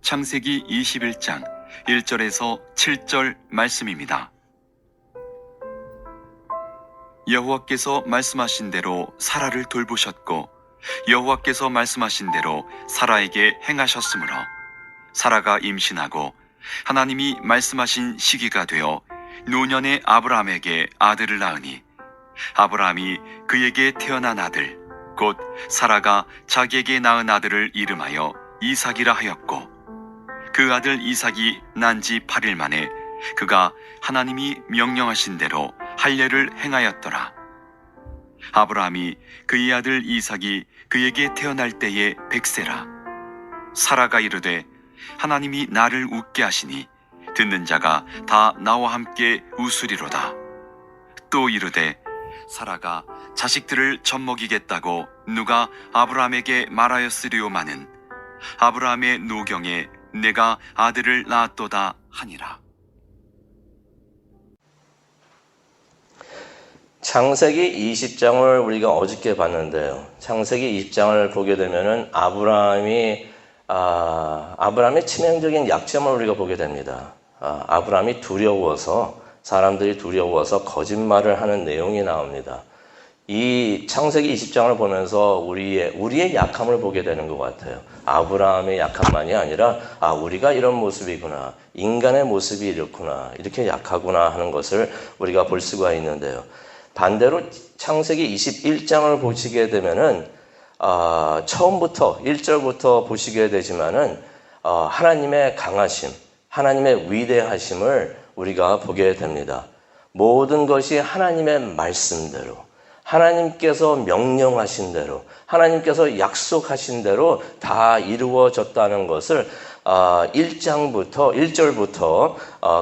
창세기 21장 1절에서 7절 말씀입니다. 여호와께서 말씀하신 대로 사라를 돌보셨고 여호와께서 말씀하신 대로 사라에게 행하셨으므로 사라가 임신하고 하나님이 말씀하신 시기가 되어 노년의 아브라함에게 아들을 낳으니 아브라함이 그에게 태어난 아들 곧 사라가 자기에게 낳은 아들을 이름하여 이삭이라 하였고 그 아들 이삭이 난 지 8일 만에 그가 하나님이 명령하신 대로 할례를 행하였더라. 아브라함이 그의 아들 이삭이 그에게 태어날 때에 100세라. 사라가 이르되 하나님이 나를 웃게 하시니 듣는 자가 다 나와 함께 웃으리로다. 또 이르되 사라가 자식들을 젖먹이겠다고 누가 아브라함에게 말하였으리오마는 아브라함의 노경에 내가 아들을 낳았도다 하니라. 창세기 20장을 우리가 어저께 봤는데요. 창세기 20장을 보게 되면은 아브라함의 치명적인 약점을 우리가 보게 됩니다. 아브라함이 사람들이 두려워서 거짓말을 하는 내용이 나옵니다. 이 창세기 20장을 보면서 우리의 약함을 보게 되는 것 같아요. 아브라함의 약함만이 아니라 우리가 이런 모습이구나, 인간의 모습이 이렇구나, 이렇게 약하구나 하는 것을 우리가 볼 수가 있는데요. 반대로 창세기 21장을 보시게 되면은 처음부터 1절부터 보시게 되지만은 하나님의 강하심, 하나님의 위대하심을 우리가 보게 됩니다. 모든 것이 하나님의 말씀대로, 하나님께서 명령하신 대로, 하나님께서 약속하신 대로 다 이루어졌다는 것을 1절부터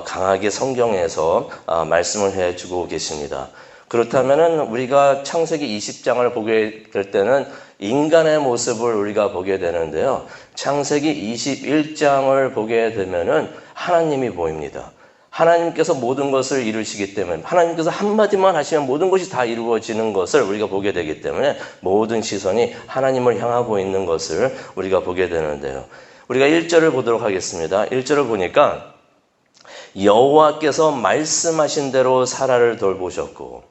강하게 성경에서 말씀을 해주고 계십니다. 그렇다면 우리가 창세기 20장을 보게 될 때는 인간의 모습을 우리가 보게 되는데요. 창세기 21장을 보게 되면은 하나님이 보입니다. 하나님께서 모든 것을 이루시기 때문에, 하나님께서 한마디만 하시면 모든 것이 다 이루어지는 것을 우리가 보게 되기 때문에 모든 시선이 하나님을 향하고 있는 것을 우리가 보게 되는데요. 우리가 1절을 보도록 하겠습니다. 1절을 보니까 여호와께서 말씀하신 대로 사라를 돌보셨고,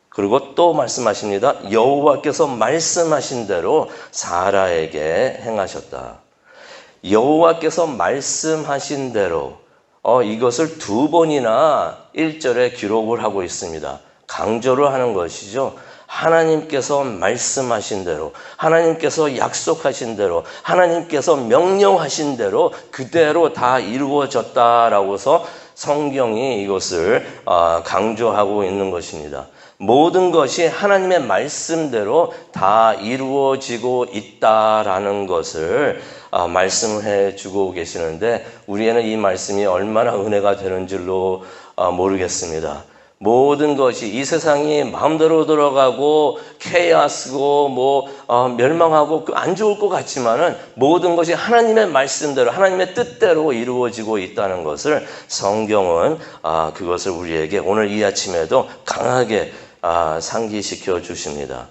그리고 또 말씀하십니다. 여호와께서 말씀하신 대로 사라에게 행하셨다. 여호와께서 말씀하신 대로 이것을 두 번이나 1절에 기록을 하고 있습니다. 강조를 하는 것이죠. 하나님께서 말씀하신 대로, 하나님께서 약속하신 대로, 하나님께서 명령하신 대로 그대로 다 이루어졌다라고서 성경이 이것을 강조하고 있는 것입니다. 모든 것이 하나님의 말씀대로 다 이루어지고 있다라는 것을 말씀해 주고 계시는데, 우리에는 이 말씀이 얼마나 은혜가 되는 줄로 모르겠습니다. 모든 것이 이 세상이 마음대로 돌아가고 케이오스고 멸망하고 안 좋을 것 같지만은 모든 것이 하나님의 말씀대로, 하나님의 뜻대로 이루어지고 있다는 것을 성경은 그것을 우리에게 오늘 이 아침에도 강하게 상기시켜 주십니다.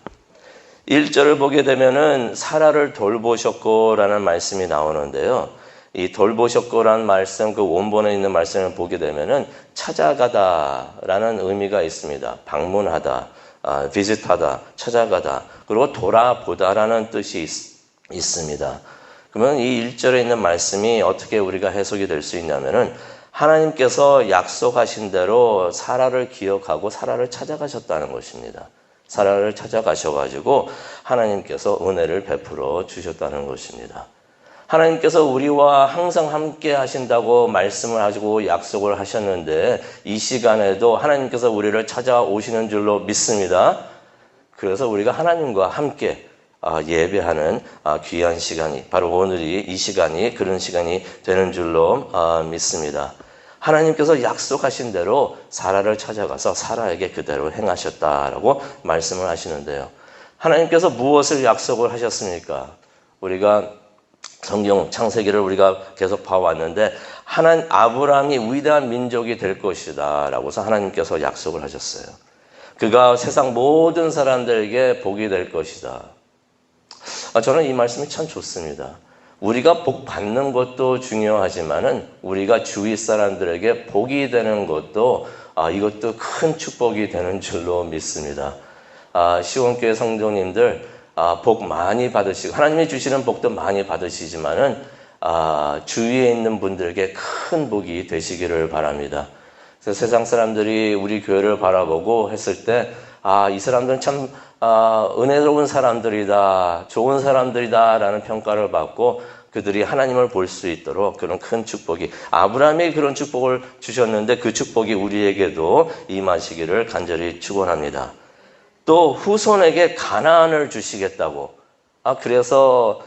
1절을 보게 되면은 사라를 돌보셨고라는 말씀이 나오는데요. 이 돌보셨고라는 말씀, 그 원본에 있는 말씀을 보게 되면은 찾아가다라는 의미가 있습니다. 방문하다, 비짓하다, 찾아가다, 그리고 돌아보다라는 뜻이 있습니다. 그러면 이 1절에 있는 말씀이 어떻게 우리가 해석이 될 수 있냐면은 하나님께서 약속하신 대로 사라를 기억하고 사라를 찾아가셨다는 것입니다. 사라를 찾아가셔가지고 하나님께서 은혜를 베풀어 주셨다는 것입니다. 하나님께서 우리와 항상 함께 하신다고 말씀을 하시고 약속을 하셨는데 이 시간에도 하나님께서 우리를 찾아오시는 줄로 믿습니다. 그래서 우리가 하나님과 함께 예배하는 귀한 시간이, 바로 오늘이 이 시간이 그런 시간이 되는 줄로 믿습니다. 하나님께서 약속하신 대로 사라를 찾아가서 사라에게 그대로 행하셨다라고 말씀을 하시는데요. 하나님께서 무엇을 약속을 하셨습니까? 우리가 성경 창세기를 우리가 계속 봐왔는데 아브라함이 위대한 민족이 될 것이다 라고서 하나님께서 약속을 하셨어요. 그가 세상 모든 사람들에게 복이 될 것이다. 저는 이 말씀이 참 좋습니다. 우리가 복 받는 것도 중요하지만은 우리가 주위 사람들에게 복이 되는 것도 이것도 큰 축복이 되는 줄로 믿습니다. 시온교회 성도님들 복 많이 받으시고 하나님이 주시는 복도 많이 받으시지만은 주위에 있는 분들에게 큰 복이 되시기를 바랍니다. 그래서 세상 사람들이 우리 교회를 바라보고 했을 때 이 사람들은 참 은혜로운 사람들이다, 좋은 사람들이다라는 평가를 받고 그들이 하나님을 볼 수 있도록 그런 큰 축복이 아브라함이 그런 축복을 주셨는데 그 축복이 우리에게도 임하시기를 간절히 축원합니다. 또 후손에게 가나안을 주시겠다고. 그래서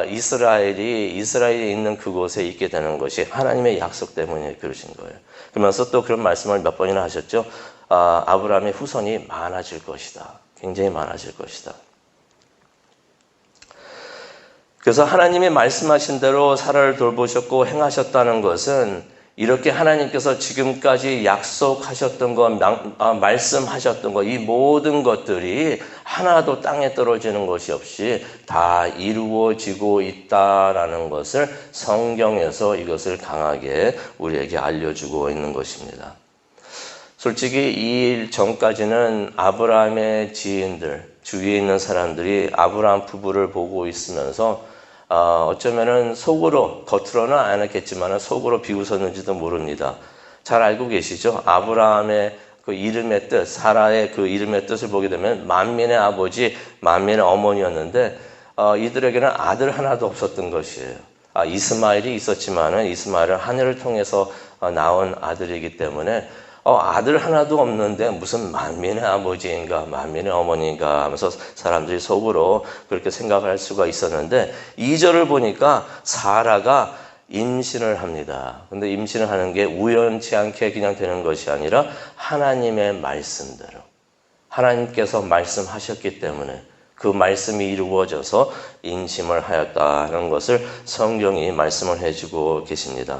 이스라엘이 있는 그곳에 있게 되는 것이 하나님의 약속 때문에 그러신 거예요. 그러면서 또 그런 말씀을 몇 번이나 하셨죠. 아브라함의 후손이 많아질 것이다. 굉장히 많아질 것이다. 그래서 하나님이 말씀하신 대로 사라를 돌보셨고 행하셨다는 것은 이렇게 하나님께서 지금까지 약속하셨던 것, 말씀하셨던 것, 이 모든 것들이 하나도 땅에 떨어지는 것이 없이 다 이루어지고 있다라는 것을 성경에서 이것을 강하게 우리에게 알려주고 있는 것입니다. 솔직히 이 일 전까지는 아브라함의 지인들, 주위에 있는 사람들이 아브라함 부부를 보고 있으면서 어쩌면은 속으로, 겉으로는 안 했겠지만 속으로 비웃었는지도 모릅니다. 잘 알고 계시죠? 아브라함의 그 이름의 뜻, 사라의 그 이름의 뜻을 보게 되면 만민의 아버지, 만민의 어머니였는데 이들에게는 아들 하나도 없었던 것이에요. 이스마엘이 있었지만은 이스마엘은 하늘을 통해서 나온 아들이기 때문에 아들 하나도 없는데 무슨 만민의 아버지인가 만민의 어머니인가 하면서 사람들이 속으로 그렇게 생각할 수가 있었는데 2절을 보니까 사라가 임신을 합니다. 근데 임신을 하는 게 우연치 않게 그냥 되는 것이 아니라 하나님의 말씀대로 하나님께서 말씀하셨기 때문에 그 말씀이 이루어져서 임신을 하였다는 것을 성경이 말씀을 해주고 계십니다.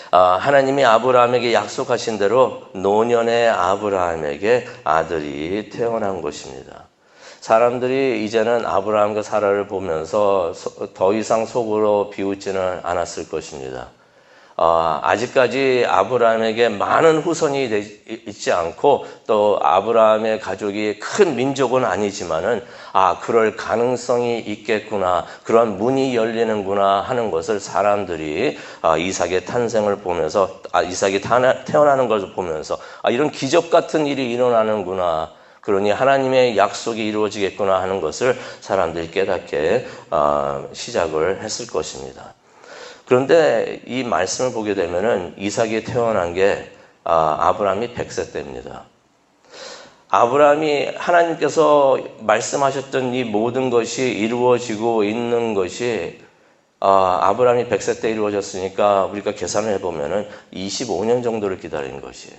하나님이 아브라함에게 약속하신 대로 노년의 아브라함에게 아들이 태어난 것입니다. 사람들이 이제는 아브라함과 사라를 보면서 더 이상 속으로 비웃지는 않았을 것입니다. 아직까지 아브라함에게 많은 후손이 있지 않고 또 아브라함의 가족이 큰 민족은 아니지만은 그럴 가능성이 있겠구나, 그런 문이 열리는구나 하는 것을 사람들이 이삭의 탄생을 보면서 이삭이 태어나는 것을 보면서 이런 기적 같은 일이 일어나는구나, 그러니 하나님의 약속이 이루어지겠구나 하는 것을 사람들이 깨닫게 시작을 했을 것입니다. 그런데 이 말씀을 보게 되면은 이삭이 태어난 게 아브라함이 100세 때입니다. 아브라함이 하나님께서 말씀하셨던 이 모든 것이 이루어지고 있는 것이 아브라함이 100세 때 이루어졌으니까 우리가 계산을 해보면은 25년 정도를 기다린 것이에요.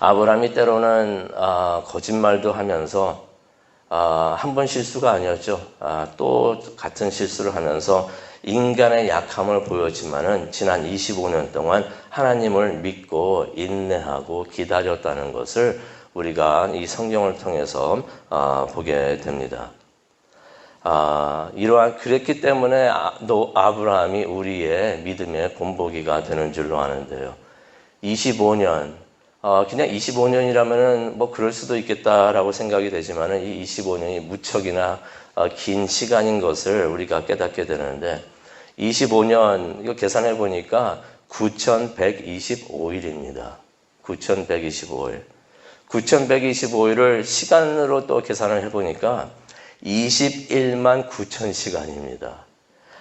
아브라함이 때로는 거짓말도 하면서 한 번 실수가 아니었죠. 또 같은 실수를 하면서 인간의 약함을 보였지만은 지난 25년 동안 하나님을 믿고 인내하고 기다렸다는 것을 우리가 이 성경을 통해서 보게 됩니다. 그랬기 때문에 아브라함이 우리의 믿음의 본보기가 되는 줄로 아는데요. 25년, 그냥 25년이라면은 뭐 그럴 수도 있겠다라고 생각이 되지만은 이 25년이 무척이나 긴 시간인 것을 우리가 깨닫게 되는데 25년, 이거 계산해 보니까 9,125일입니다. 9,125일. 9,125일을 시간으로 또 계산을 해 보니까 21만 9천 시간입니다.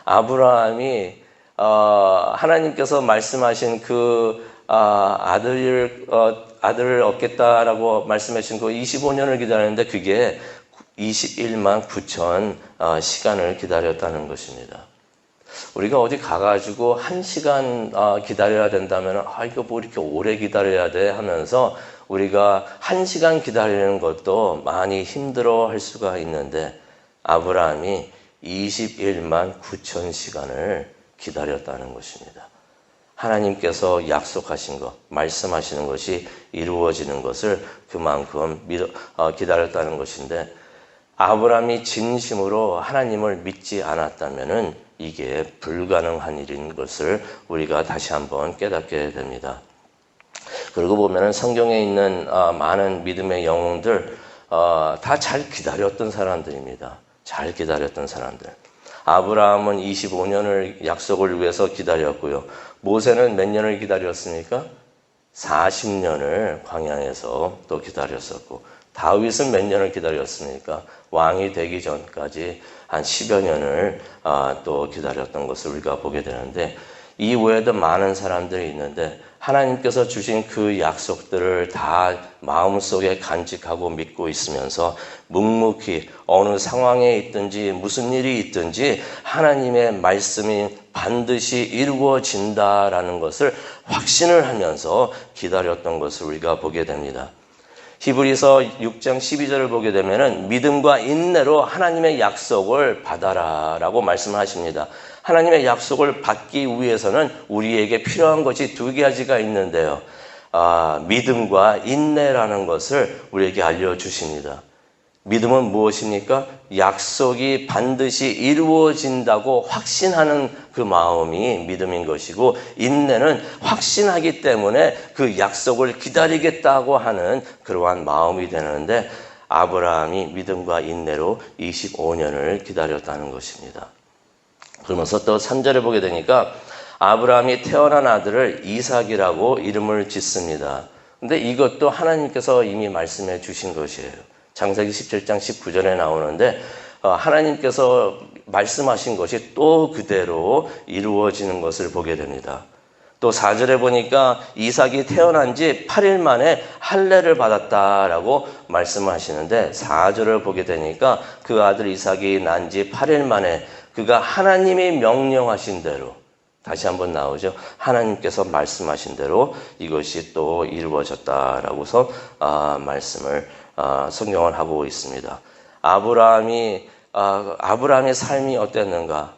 아브라함이 하나님께서 말씀하신 그 아들을 얻겠다라고 말씀하신 그 25년을 기다렸는데 그게 21만 9천 시간을 기다렸다는 것입니다. 우리가 어디 가가지고 1시간 기다려야 된다면 이거 뭐 이렇게 오래 기다려야 돼 하면서 우리가 1시간 기다리는 것도 많이 힘들어 할 수가 있는데 아브라함이 21만 9천 시간을 기다렸다는 것입니다. 하나님께서 약속하신 것, 말씀하시는 것이 이루어지는 것을 그만큼 기다렸다는 것인데 아브라함이 진심으로 하나님을 믿지 않았다면은 이게 불가능한 일인 것을 우리가 다시 한번 깨닫게 됩니다. 그리고 보면은 성경에 있는 많은 믿음의 영웅들 다 잘 기다렸던 사람들입니다. 잘 기다렸던 사람들. 아브라함은 25년을 약속을 위해서 기다렸고요. 모세는 몇 년을 기다렸습니까? 40년을 광야에서 또 기다렸었고, 다윗은 몇 년을 기다렸습니까? 왕이 되기 전까지 한 10여 년을 또 기다렸던 것을 우리가 보게 되는데, 이 외에도 많은 사람들이 있는데 하나님께서 주신 그 약속들을 다 마음속에 간직하고 믿고 있으면서 묵묵히 어느 상황에 있든지 무슨 일이 있든지 하나님의 말씀이 반드시 이루어진다라는 것을 확신을 하면서 기다렸던 것을 우리가 보게 됩니다. 히브리서 6장 12절을 보게 되면은 믿음과 인내로 하나님의 약속을 받아라라고 말씀하십니다. 하나님의 약속을 받기 위해서는 우리에게 필요한 것이 두 가지가 있는데요. 믿음과 인내라는 것을 우리에게 알려주십니다. 믿음은 무엇입니까? 약속이 반드시 이루어진다고 확신하는 그 마음이 믿음인 것이고, 인내는 확신하기 때문에 그 약속을 기다리겠다고 하는 그러한 마음이 되는데, 아브라함이 믿음과 인내로 25년을 기다렸다는 것입니다. 그러면서 또 3절에 보게 되니까 아브라함이 태어난 아들을 이삭이라고 이름을 짓습니다. 근데 이것도 하나님께서 이미 말씀해 주신 것이에요. 창세기 17장 19절에 나오는데 하나님께서 말씀하신 것이 또 그대로 이루어지는 것을 보게 됩니다. 또 4절에 보니까 이삭이 태어난 지 8일 만에 할례를 받았다라고 말씀하시는데, 4절을 보게 되니까 그 아들 이삭이 난 지 8일 만에 그가 하나님이 명령하신 대로, 다시 한번 나오죠. 하나님께서 말씀하신 대로 이것이 또 이루어졌다라고서 말씀을 성경을 하고 있습니다. 아브라함의 삶이 어땠는가?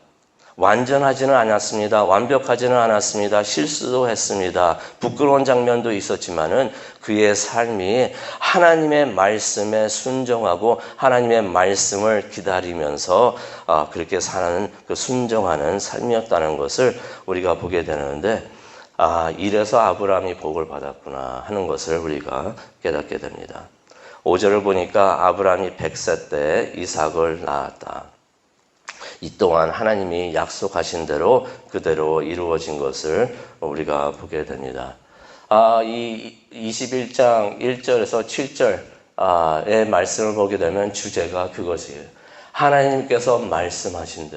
완전하지는 않았습니다. 완벽하지는 않았습니다. 실수도 했습니다. 부끄러운 장면도 있었지만은 그의 삶이 하나님의 말씀에 순종하고 하나님의 말씀을 기다리면서 그렇게 사는 그 순종하는 삶이었다는 것을 우리가 보게 되는데, 이래서 아브라함이 복을 받았구나 하는 것을 우리가 깨닫게 됩니다. 5절을 보니까 아브라함이 100세 때 이삭을 낳았다. 이 또한 하나님이 약속하신 대로 그대로 이루어진 것을 우리가 보게 됩니다. 이 21장 1절에서 7절의 말씀을 보게 되면 주제가 그것이에요. 하나님께서 말씀하신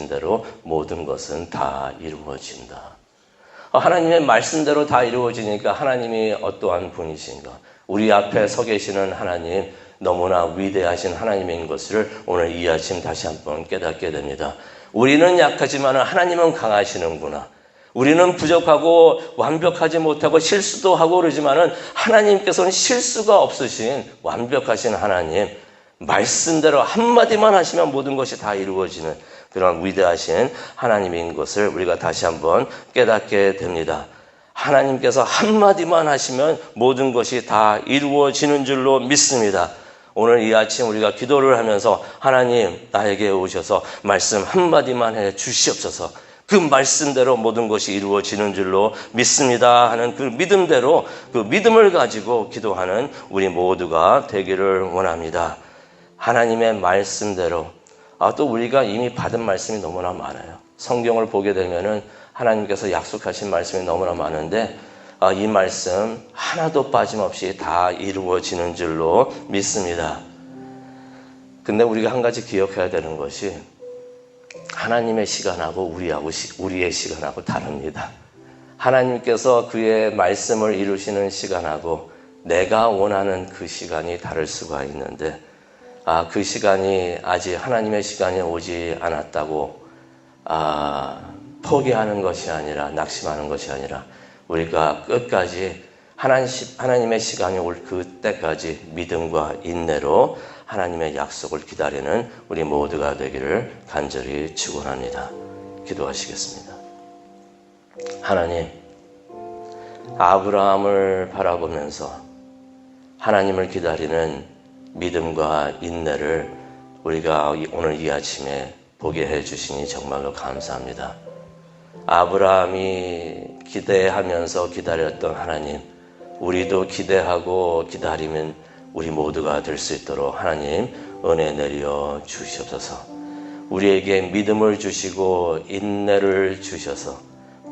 대로 모든 것은 다 이루어진다. 하나님의 말씀대로 다 이루어지니까 하나님이 어떠한 분이신가? 우리 앞에 서 계시는 하나님, 너무나 위대하신 하나님인 것을 오늘 이 아침 다시 한번 깨닫게 됩니다. 우리는 약하지만 하나님은 강하시는구나. 우리는 부족하고 완벽하지 못하고 실수도 하고 그러지만 하나님께서는 실수가 없으신 완벽하신 하나님, 말씀대로 한마디만 하시면 모든 것이 다 이루어지는 그런 위대하신 하나님인 것을 우리가 다시 한번 깨닫게 됩니다. 하나님께서 한마디만 하시면 모든 것이 다 이루어지는 줄로 믿습니다. 오늘 이 아침 우리가 기도를 하면서 하나님, 나에게 오셔서 말씀 한마디만 해 주시옵소서. 그 말씀대로 모든 것이 이루어지는 줄로 믿습니다 하는 그 믿음대로, 그 믿음을 가지고 기도하는 우리 모두가 되기를 원합니다. 하나님의 말씀대로, 또 우리가 이미 받은 말씀이 너무나 많아요. 성경을 보게 되면은 하나님께서 약속하신 말씀이 너무나 많은데 이 말씀 하나도 빠짐없이 다 이루어지는 줄로 믿습니다. 근데 우리가 한 가지 기억해야 되는 것이 하나님의 시간하고 우리의 시간하고 다릅니다. 하나님께서 그의 말씀을 이루시는 시간하고 내가 원하는 그 시간이 다를 수가 있는데, 그 시간이 아직 하나님의 시간이 오지 않았다고 포기하는 것이 아니라, 낙심하는 것이 아니라 우리가 끝까지 하나님의 시간이 올 그때까지 믿음과 인내로 하나님의 약속을 기다리는 우리 모두가 되기를 간절히 축원합니다. 기도하시겠습니다. 하나님, 아브라함을 바라보면서 하나님을 기다리는 믿음과 인내를 우리가 오늘 이 아침에 보게 해주시니 정말로 감사합니다. 아브라함이 기대하면서 기다렸던 하나님, 우리도 기대하고 기다리면 우리 모두가 될 수 있도록 하나님 은혜 내려 주시옵소서. 우리에게 믿음을 주시고 인내를 주셔서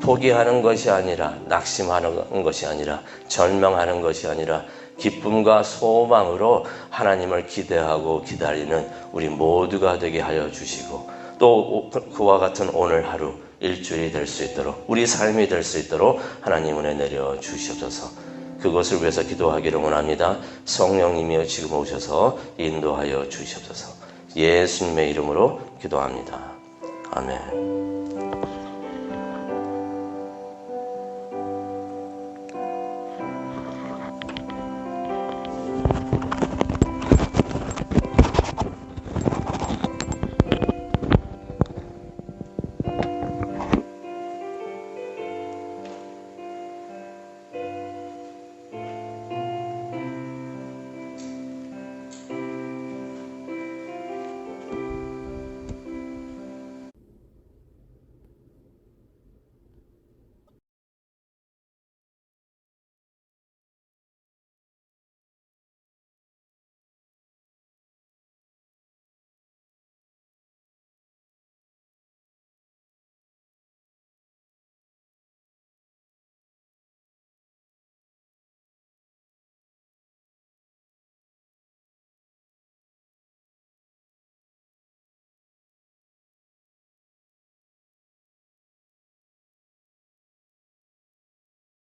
포기하는 것이 아니라, 낙심하는 것이 아니라, 절망하는 것이 아니라 기쁨과 소망으로 하나님을 기대하고 기다리는 우리 모두가 되게 하여 주시고, 또 그와 같은 오늘 하루 일주일이 될 수 있도록, 우리 삶이 될 수 있도록 하나님 은혜 내려 주시옵소서. 그것을 위해서 기도하기를 원합니다. 성령님이여 지금 오셔서 인도하여 주시옵소서. 예수님의 이름으로 기도합니다. 아멘.